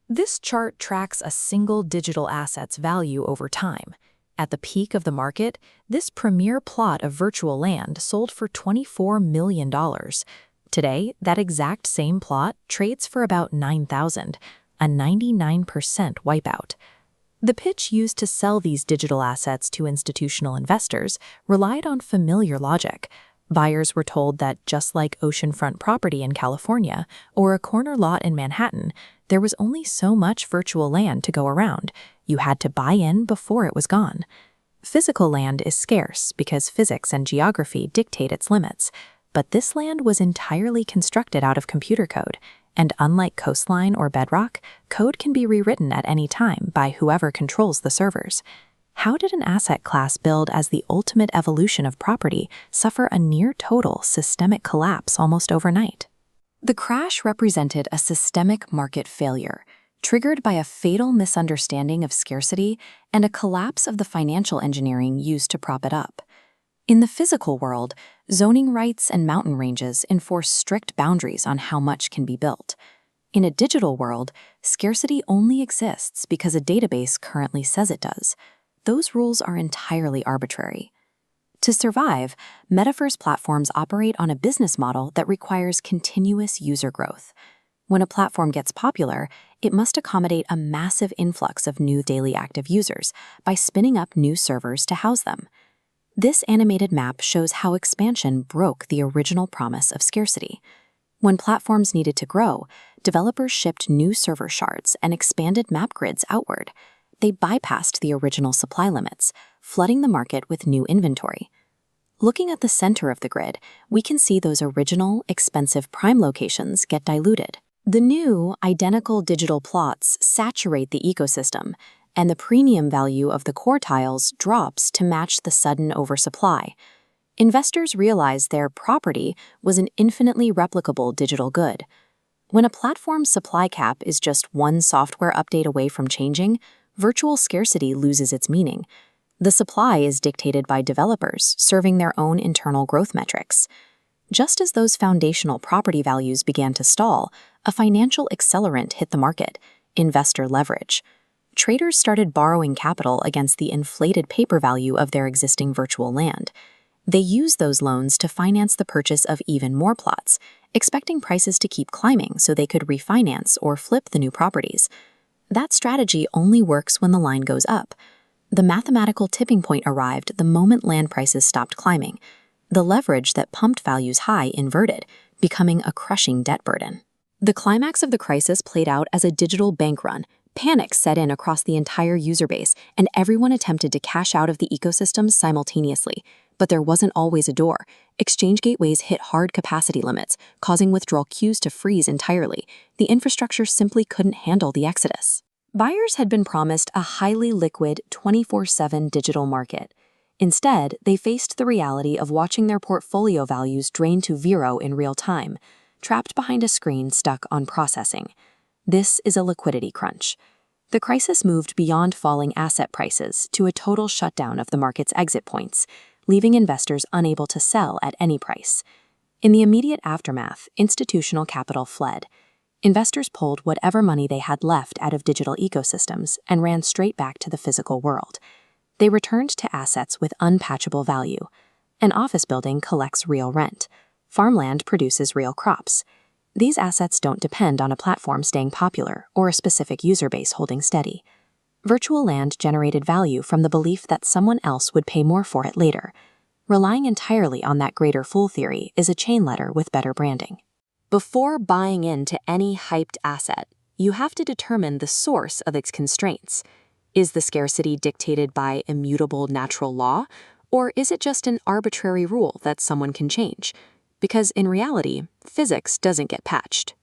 This chart tracks a single digital asset's value over time. At the peak of the market, this premier plot of virtual land sold for $24 million. Today, that exact same plot trades for about $9,000, a 99% wipeout. The pitch used to sell these digital assets to institutional investors relied on familiar logic. Buyers were told that just like oceanfront property in California or a corner lot in Manhattan, there was only so much virtual land to go around. You had to buy in before it was gone. Physical land is scarce because physics and geography dictate its limits, but this land was entirely constructed out of computer code, and unlike coastline or bedrock, code can be rewritten at any time by whoever controls the servers. How did an asset class billed as the ultimate evolution of property suffer a near-total systemic collapse almost overnight? The crash represented a systemic market failure, triggered by a fatal misunderstanding of scarcity and a collapse of the financial engineering used to prop it up. In the physical world, zoning rights and mountain ranges enforce strict boundaries on how much can be built. In a digital world, scarcity only exists because a database currently says it does. Those rules are entirely arbitrary. To survive, Metaverse platforms operate on a business model that requires continuous user growth. When a platform gets popular, it must accommodate a massive influx of new daily active users by spinning up new servers to house them. This animated map shows how expansion broke the original promise of scarcity. When platforms needed to grow, developers shipped new server shards and expanded map grids outward. They bypassed the original supply limits, flooding the market with new inventory. Looking at the center of the grid, we can see those original, expensive prime locations get diluted. The new, identical digital plots saturate the ecosystem, and the premium value of the core tiles drops to match the sudden oversupply. Investors realize their property was an infinitely replicable digital good. When a platform's supply cap is just one software update away from changing, virtual scarcity loses its meaning. The supply is dictated by developers serving their own internal growth metrics. Just as those foundational property values began to stall, a financial accelerant hit the market: investor leverage. Traders started borrowing capital against the inflated paper value of their existing virtual land. They used those loans to finance the purchase of even more plots, expecting prices to keep climbing so they could refinance or flip the new properties. That strategy only works when the line goes up. The mathematical tipping point arrived the moment land prices stopped climbing. The leverage that pumped values high inverted, becoming a crushing debt burden. The climax of the crisis played out as a digital bank run. Panic set in across the entire user base, and everyone attempted to cash out of the ecosystem simultaneously. But there wasn't always a door. Exchange gateways hit hard capacity limits, causing withdrawal queues to freeze entirely. The infrastructure simply couldn't handle the exodus. Buyers had been promised a highly liquid 24/7 digital market. Instead, they faced the reality of watching their portfolio values drain to zero in real time, trapped behind a screen stuck on processing. This is a liquidity crunch. The crisis moved beyond falling asset prices to a total shutdown of the market's exit points, leaving investors unable to sell at any price. In the immediate aftermath, institutional capital fled. Investors pulled whatever money they had left out of digital ecosystems and ran straight back to the physical world. They returned to assets with unpatchable value. An office building collects real rent. Farmland produces real crops. These assets don't depend on a platform staying popular or a specific user base holding steady. Virtual land generated value from the belief that someone else would pay more for it later. Relying entirely on that greater fool theory is a chain letter with better branding. Before buying into any hyped asset, you have to determine the source of its constraints. Is the scarcity dictated by immutable natural law, or is it just an arbitrary rule that someone can change? Because in reality, physics doesn't get patched.